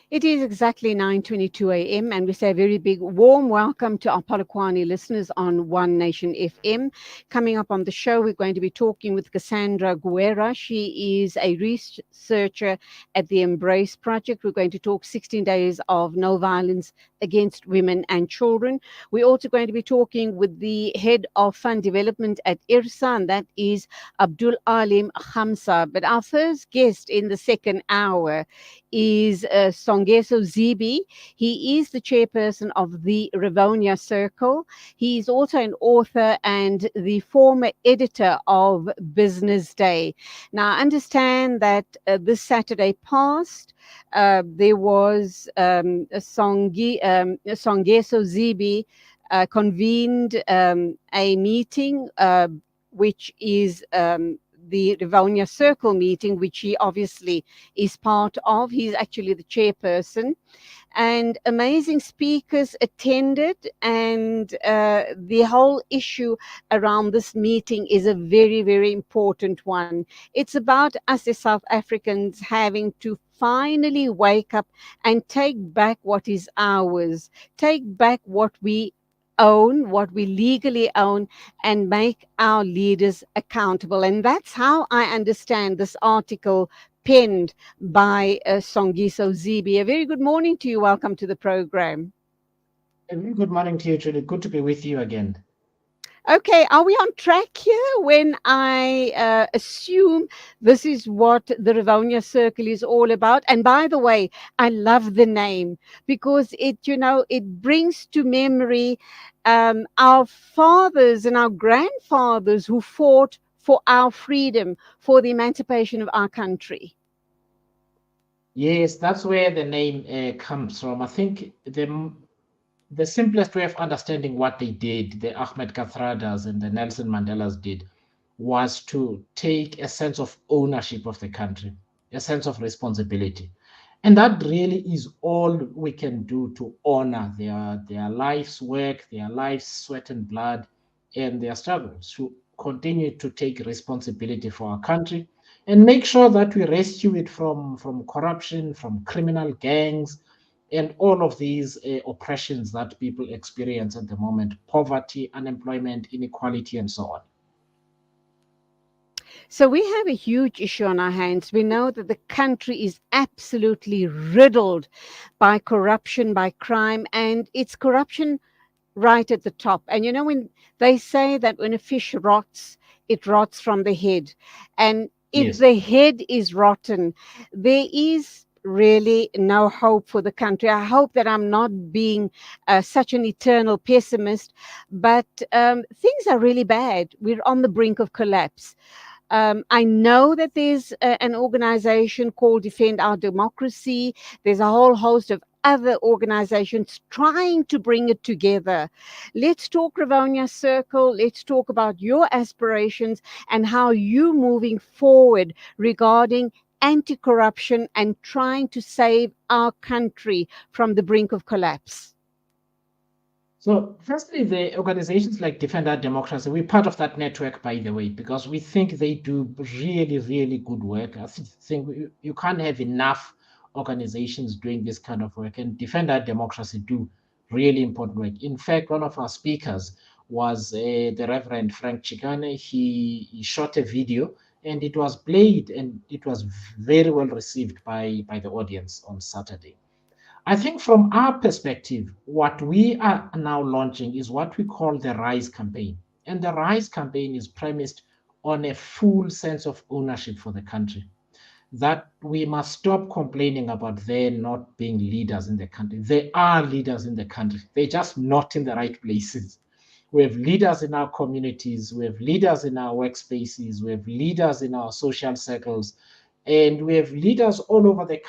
It is exactly 9:22 a.m. and we say a very big warm welcome to our Polokwane listeners on One Nation FM. Coming up on the show, we're going to be talking with Cassandra Guerra. She is a researcher at the Embrace Project. We're going to talk 16 days of no violence against women and children. We're also going to be talking with the head of fund development at IRSA, and that is Abdul Alim Khamsa. But our first guest in the second hour is Songeso Zibi. He is the chairperson of the Rivonia Circle. He is also an author and the former editor of Business Day. Now, I understand that this Saturday past, there was Songeso Zibi convened a meeting which is the Rivonia Circle meeting, which he obviously is part of. He's actually the chairperson. And amazing speakers attended, and the whole issue around this meeting is a very, very important one. It's about us as South Africans having to finally wake up and take back what is ours, take back what we own, what we legally own, and make our leaders accountable. And that's how I understand this article penned by Songiso Zibi. A very good morning to you. Welcome to the program. A very good morning to you, Julie. Good to be with you again. Okay, are we on track here when I assume this is what the Rivonia Circle is all about? And by the way, I love the name because it brings to memory our fathers and our grandfathers who fought for our freedom, for the emancipation of our country. Yes, that's where the name comes from. I think the simplest way of understanding what they did, the Ahmed Kathradas and the Nelson Mandelas did, was to take a sense of ownership of the country, a sense of responsibility. And that really is all we can do to honor their life's work, their life's sweat and blood, and their struggles, to continue to take responsibility for our country and make sure that we rescue it from corruption, from criminal gangs, and all of these oppressions that people experience at the moment: poverty, unemployment, inequality, and so on. So we have a huge issue on our hands. We know that the country is absolutely riddled by corruption, by crime, and it's corruption right at the top. And when they say that when a fish rots, it rots from the head. And if Yes. the head is rotten, there is really no hope for the country. I hope that I'm not being such an eternal pessimist, but things are really bad. We're on the brink of collapse. I know that there's an organization called Defend Our Democracy. There's a whole host of other organizations trying to bring it together. Let's talk Rivonia Circle. Let's talk about your aspirations and how you moving forward regarding anti-corruption and trying to save our country from the brink of collapse. So, firstly, the organizations like Defend Our Democracy, we're part of that network, by the way, because we think they do really, really good work. I think you can't have enough organizations doing this kind of work, and Defend Our Democracy do really important work. In fact, one of our speakers was the Reverend Frank Chikane. He shot a video and it was played, and it was very well received by the audience on Saturday. I think from our perspective, what we are now launching is what we call the RISE campaign. And the RISE campaign is premised on a full sense of ownership for the country. That we must stop complaining about there not being leaders in the country. There are leaders in the country, they're just not in the right places. We have leaders in our communities, we have leaders in our workspaces, we have leaders in our social circles, and we have leaders all over the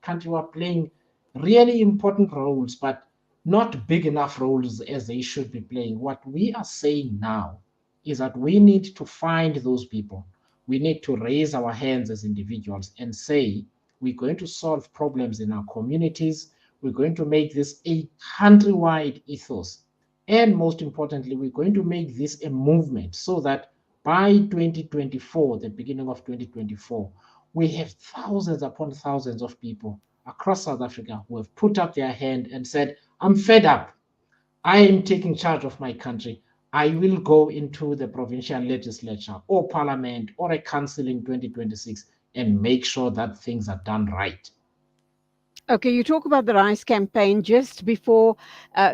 country who are playing really important roles, but not big enough roles as they should be playing. What we are saying now is that we need to find those people. We need to raise our hands as individuals and say, we're going to solve problems in our communities. We're going to make this a countrywide ethos. And most importantly, we're going to make this a movement so that by 2024, the beginning of 2024, we have thousands upon thousands of people across South Africa who have put up their hand and said, I'm fed up. I am taking charge of my country. I will go into the provincial legislature or parliament or a council in 2026 and make sure that things are done right. Okay, you talk about the Rise campaign. Just before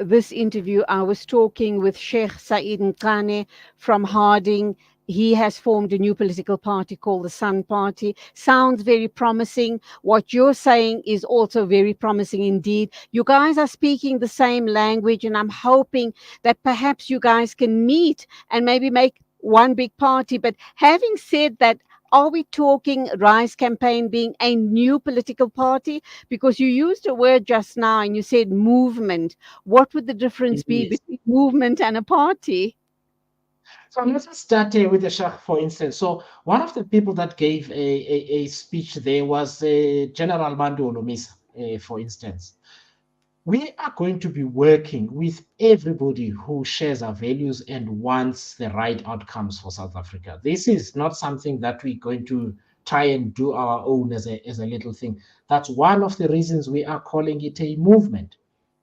this interview, I was talking with Sheikh Said Nkane from Harding. He has formed a new political party called the Sun Party. Sounds very promising. What you're saying is also very promising indeed. You guys are speaking the same language, and I'm hoping that perhaps you guys can meet and maybe make one big party. But having said that, are we talking Rise campaign being a new political party? Because you used a word just now and you said movement. What would the difference be Yes. between movement and a party? So let's just start with the Shah, for instance. So one of the people that gave a speech there was General Mando Olomisa, for instance. We are going to be working with everybody who shares our values and wants the right outcomes for South Africa. This is not something that we're going to try and do our own as a little thing. That's one of the reasons we are calling it a movement.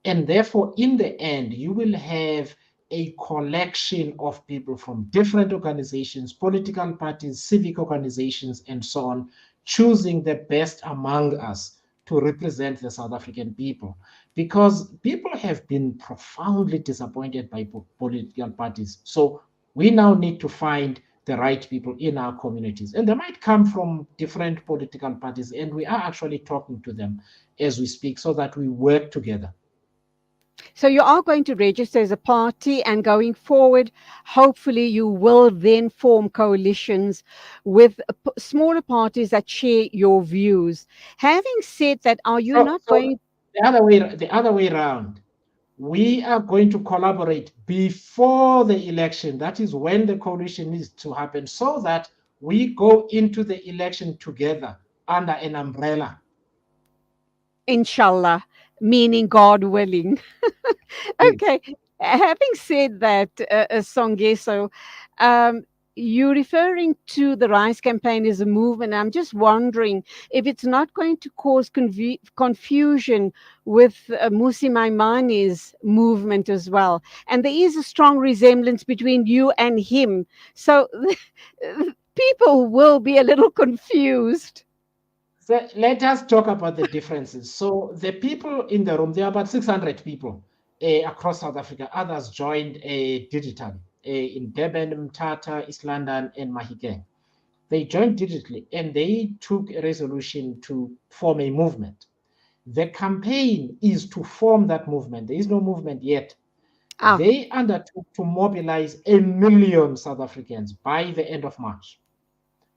And therefore, in the end, you will have a collection of people from different organizations, political parties, civic organizations, and so on, choosing the best among us to represent the South African people, because people have been profoundly disappointed by political parties. So we now need to find the right people in our communities. And they might come from different political parties, and we are actually talking to them as we speak so that we work together. So you are going to register as a party, and going forward, hopefully you will then form coalitions with smaller parties that share your views. Having said that, are you So, not so going? the other way around, we are going to collaborate before the election. That is when the coalition needs to happen, so that we go into the election together under an umbrella. Inshallah, meaning God willing. Yes. Okay. Having said that, Songeso, um, you're referring to the Rise campaign as a movement. I'm just wondering if it's not going to cause confusion with Musi Maimani's movement as well. And there is a strong resemblance between you and him. So people will be a little confused. So let us talk about the differences. So the people in the room, there are about 600 people across South Africa. Others joined digitally in Durban, Mthatha, East London, and Mahikeng. They joined digitally and they took a resolution to form a movement. The campaign is to form that movement. There is no movement yet. Ah, They undertook to mobilize 1 million South Africans by the end of March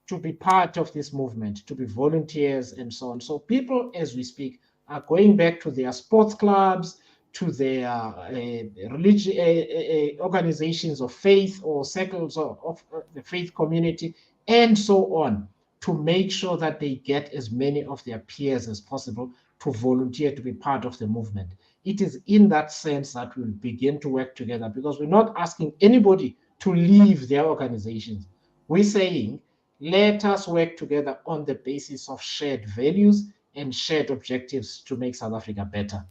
to be part of this movement, to be volunteers and so on. So people, as we speak, are going back to their sports clubs, to their religious organizations of faith or circles of the faith community, and so on, to make sure that they get as many of their peers as possible to volunteer to be part of the movement. It is in that sense that we'll begin to work together, because we're not asking anybody to leave their organizations. We're saying, let us work together on the basis of shared values and shared objectives to make South Africa better.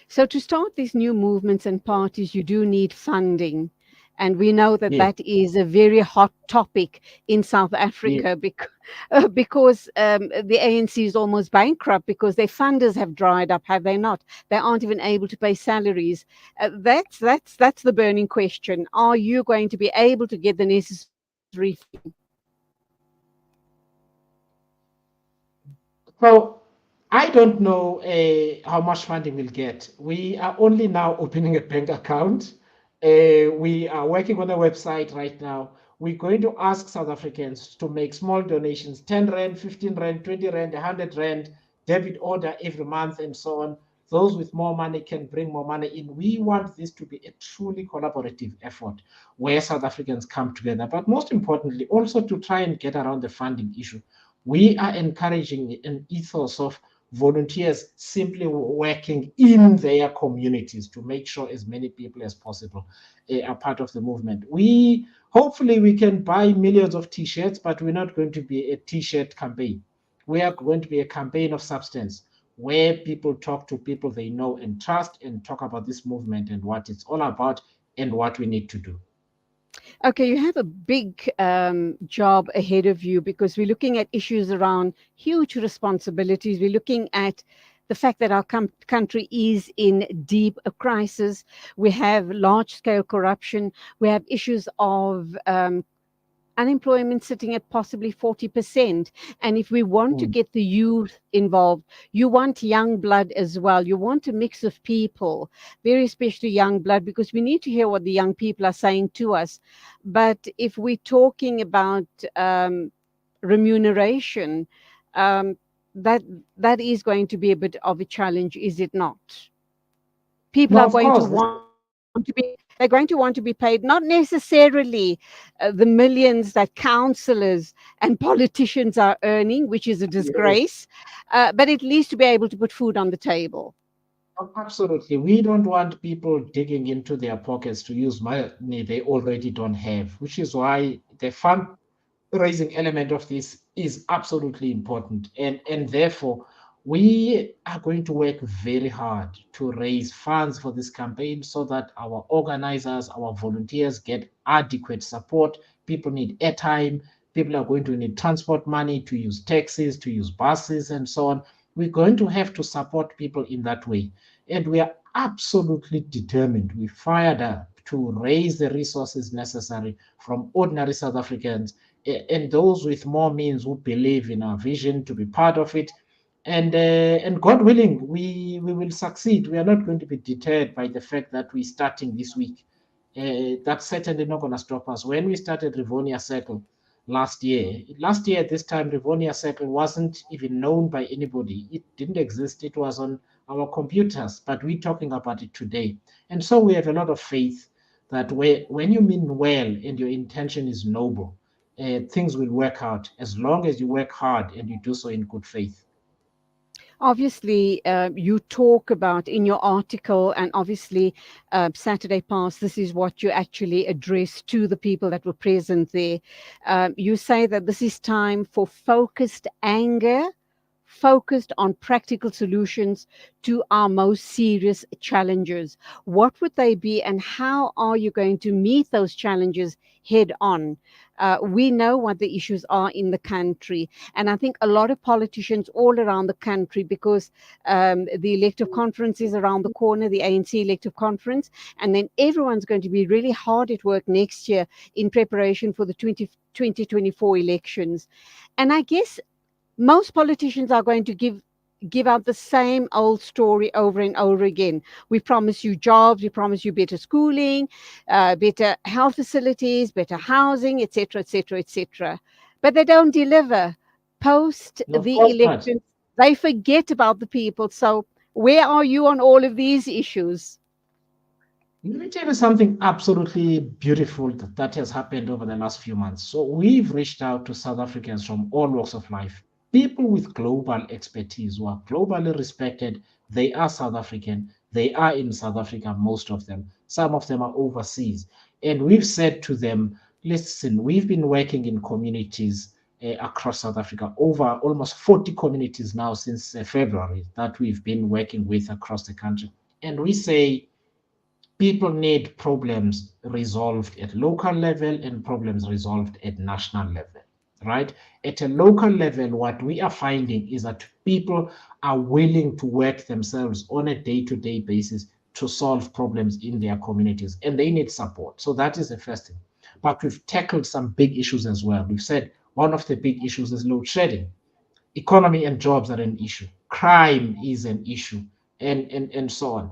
so to start these new movements and parties, you do need funding. And we know that Yes, that is a very hot topic in South yes. Africa because the ANC is almost bankrupt because their funders have dried up, have they not? They aren't even able to pay salaries. That's the burning question. Are you going to be able to get the necessary funding? So I don't know how much funding we'll get. We are only now opening a bank account. We are working on a website right now. We're going to ask South Africans to make small donations, 10 Rand, 15 Rand, 20 Rand, 100 Rand, debit order every month, and so on. Those with more money can bring more money in. We want this to be a truly collaborative effort where South Africans come together, but most importantly, also to try and get around the funding issue. We are encouraging an ethos of volunteers simply working in their communities to make sure as many people as possible are part of the movement. We hopefully we can buy millions of t-shirts, but we're not going to be a t-shirt campaign. We are going to be a campaign of substance where people talk to people they know and trust and talk about this movement and what it's all about and what we need to do. Okay, you have a big job ahead of you because we're looking at issues around huge responsibilities. We're looking at the fact that our country is in deep crisis. We have large scale corruption. We have issues of unemployment sitting at possibly 40%. And if we want to Mm. get the youth involved, you want young blood as well. You want a mix of people, very especially young blood, because we need to hear what the young people are saying to us. But if we're talking about remuneration, um, that that is going to be a bit of a challenge, is it not? People No, are of going to course. want to be, they're going to want to be paid, not necessarily the millions that councillors and politicians are earning, which is a Yes. disgrace, but at least to be able to put food on the table. Absolutely. We don't want people digging into their pockets to use money they already don't have, which is why the fundraising element of this is absolutely important. And therefore, we are going to work very hard to raise funds for this campaign so that our organizers, our volunteers get adequate support. People need airtime. People are going to need transport money to use taxis, to use buses, and so on. We're going to have to support people in that way. And we are absolutely determined. We fired up to raise the resources necessary from ordinary South Africans and those with more means who believe in our vision to be part of it. And God willing, we will succeed. We are not going to be deterred by the fact that we're starting this week. That's certainly not going to stop us. When we started Rivonia Circle last year at this time, Rivonia Circle wasn't even known by anybody. It didn't exist. It was on our computers, but we're talking about it today. And so we have a lot of faith that when you mean well and your intention is noble, things will work out as long as you work hard and you do so in good faith. Obviously, you talk about in your article, and obviously, Saturday Past, this is what you actually address to the people that were present there. You say that this is time for focused anger, focused on practical solutions to our most serious challenges. What would they be, and how are you going to meet those challenges head on? We know what the issues are in the country, and I think a lot of politicians all around the country, because the elective conference is around the corner, the ANC elective conference, and then everyone's going to be really hard at work next year in preparation for the 2024 elections. And I guess most politicians are going to give out the same old story over and over again. We promise you jobs, we promise you better schooling, better health facilities, better housing, etc., etc., etc. But they don't deliver. Post No, of the course not. election, they forget about the people. So where are you on all of these issues? Let me tell you something absolutely beautiful that has happened over the last few months. So, we've reached out to South Africans from all walks of life, people with global expertise who are globally respected. They are South African, they are in South Africa, most of them. Some of them are overseas. And we've said to them, listen, we've been working in communities across South Africa, over almost 40 communities now since February that we've been working with across the country. And we say, people need problems resolved at local level and problems resolved at national level, right? At a local level, what we are finding is that people are willing to work themselves on a day-to-day basis to solve problems in their communities, and they need support. So that is the first thing. But we've tackled some big issues as well. We've said one of the big issues is load shedding. Economy and jobs are an issue, crime is an issue, and so on.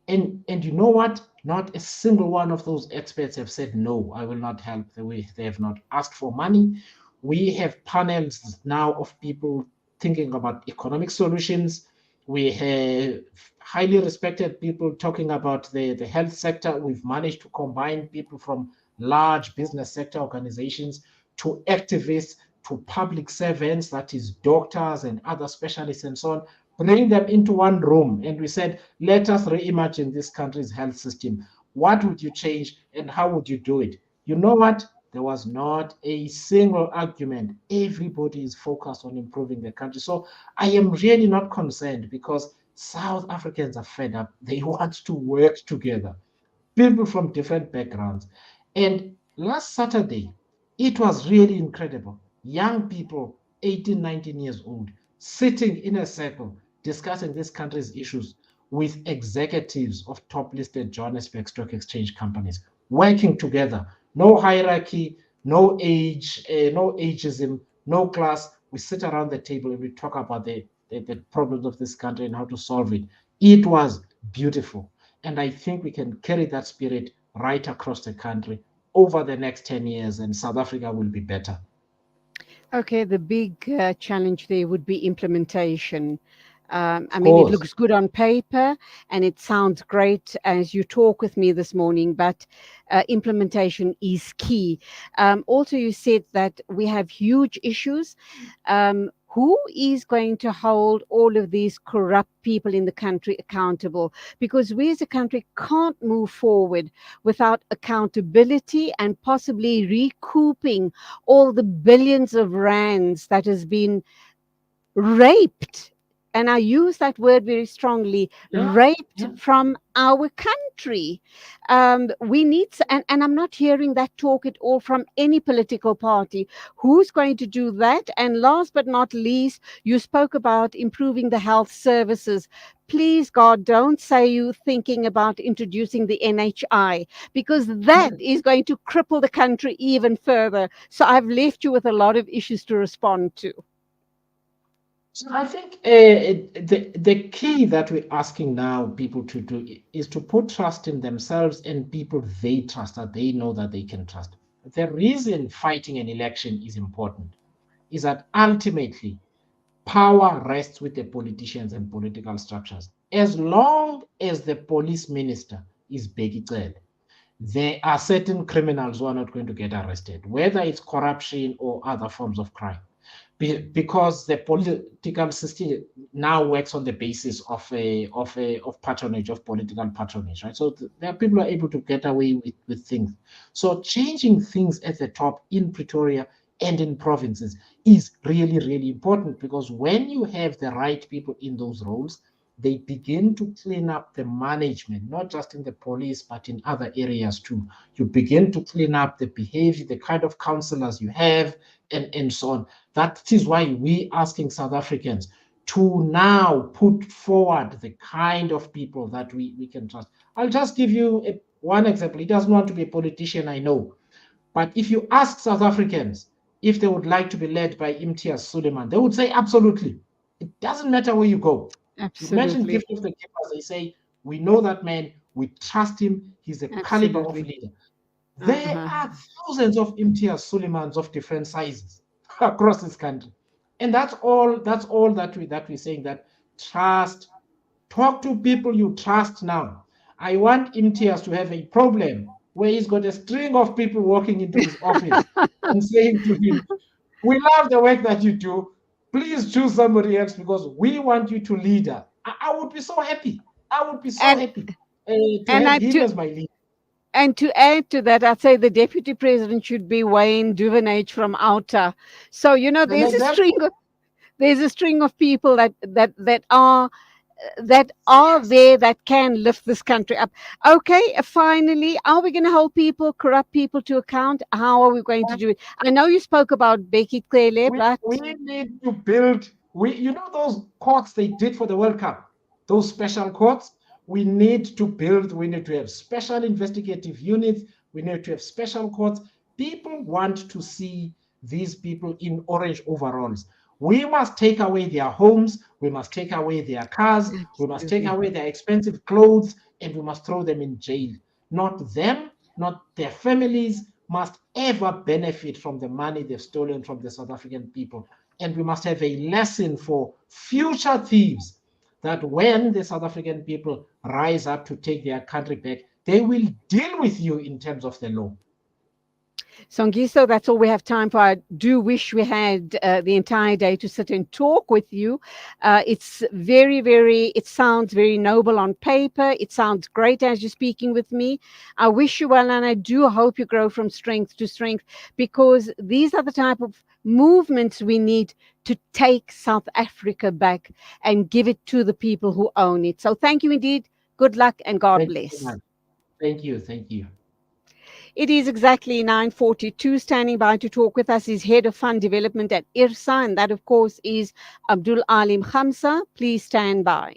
And you know what, not a single one of those experts have said no, I will not help. The way they have not asked for money. We have panels now of people thinking about economic solutions. We have highly respected people talking about the health sector. We've managed to combine people from large business sector organizations to activists to public servants, that is, doctors and other specialists and so on, bring them into one room. And we said, let us reimagine this country's health system. What would you change and how would you do it? You know what? There was not a single argument. Everybody is focused on improving the country. So I am really not concerned because South Africans are fed up. They want to work together, people from different backgrounds. And last Saturday, it was really incredible. Young people, 18, 19 years old, sitting in a circle discussing this country's issues with executives of top listed Johannesburg Stock Exchange companies, working together. No hierarchy, no age, no ageism, no class. We sit around the table and we talk about the problems of this country and how to solve it. It was beautiful. And I think we can carry that spirit right across the country over the next 10 years, and South Africa will be better. Okay, the big challenge there would be implementation. I Of mean, it course. looks good on paper and it sounds great as you talk with me this morning, but implementation is key. Also, you said that we have huge issues. Who is going to hold all of these corrupt people in the country accountable? Because we as a country can't move forward without accountability and possibly recouping all the billions of rands that has been raped, and I use that word very strongly, Yeah, raped yeah. from our country. We need, and I'm not hearing that talk at all from any political party. Who's going to do that? And last but not least, you spoke about improving the health services. Please, God, don't say you thinking about introducing the NHI, because that is going to cripple the country even further. So I've left you with a lot of issues to respond to. So I think the key that we're asking now people to do is to put trust in themselves and people they trust, that they know that they can trust. The reason fighting an election is important is that ultimately power rests with the politicians and political structures. As long as the police minister is Bheki Cele, there are certain criminals who are not going to get arrested, whether it's corruption or other forms of crime, because the political system now works on the basis of patronage, of political patronage, right? So there are people who are able to get away with things. So changing things at the top in Pretoria and in provinces is really, really important, because when you have the right people in those roles, they begin to clean up the management, not just in the police, but in other areas too. You begin to clean up the behavior, the kind of counselors you have, and so on. That is why we asking South Africans to now put forward the kind of people that we can trust. I'll just give you one example. He doesn't want to be a politician, I know. But if you ask South Africans if they would like to be led by Imtiaz Suleiman, they would say absolutely. It doesn't matter where you go. You mentioned Absolutely. gift of the keepers. They say, we know that man, we trust him, he's a caliber of Absolutely. leader. There Uh-huh. are thousands of Imtiaz Suleimans of different sizes across this country. And that's all that we're saying, that trust. Talk to people you trust now. I want Imtiaz to have a problem where he's got a string of people walking into his office and saying to him, we love the work that you do. Please choose somebody else because we want you to lead us. I would be so happy. I would be so And happy to and have I him to as my leader. and to add to that, I'd say the deputy president should be Wayne Duvenage from Outer. So And exactly, there's a string of people that are there that can lift this country up. Okay, finally, are we going to hold corrupt people to account? How are we going to do it? I know you spoke about Bheki Cele, but we need to build, those courts they did for the World Cup, those special courts, we need to build, we need to have special investigative units, we need to have special courts. People want to see these people in orange overalls. We must take away their homes, we must take away their cars, we must take absolutely. away their expensive clothes, and we must throw them in jail. Not them, not their families must ever benefit from the money they've stolen from the South African people. And we must have a lesson for future thieves, that when the South African people rise up to take their country back, they will deal with you in terms of the law. Songiso, that's all we have time for. I do wish we had the entire day to sit and talk with you. It's it sounds very noble on paper. It sounds great as you're speaking with me. I wish you well, and I do hope you grow from strength to strength, because these are the type of movements we need to take South Africa back and give it to the people who own it. So thank you indeed. Good luck and God Thank you so bless. much. Thank you. Thank you. It is exactly 9:42. Standing by to talk with us is Head of Fund Development at IRSA, and that, of course, is Abdul Alim Khamsa. Please stand by.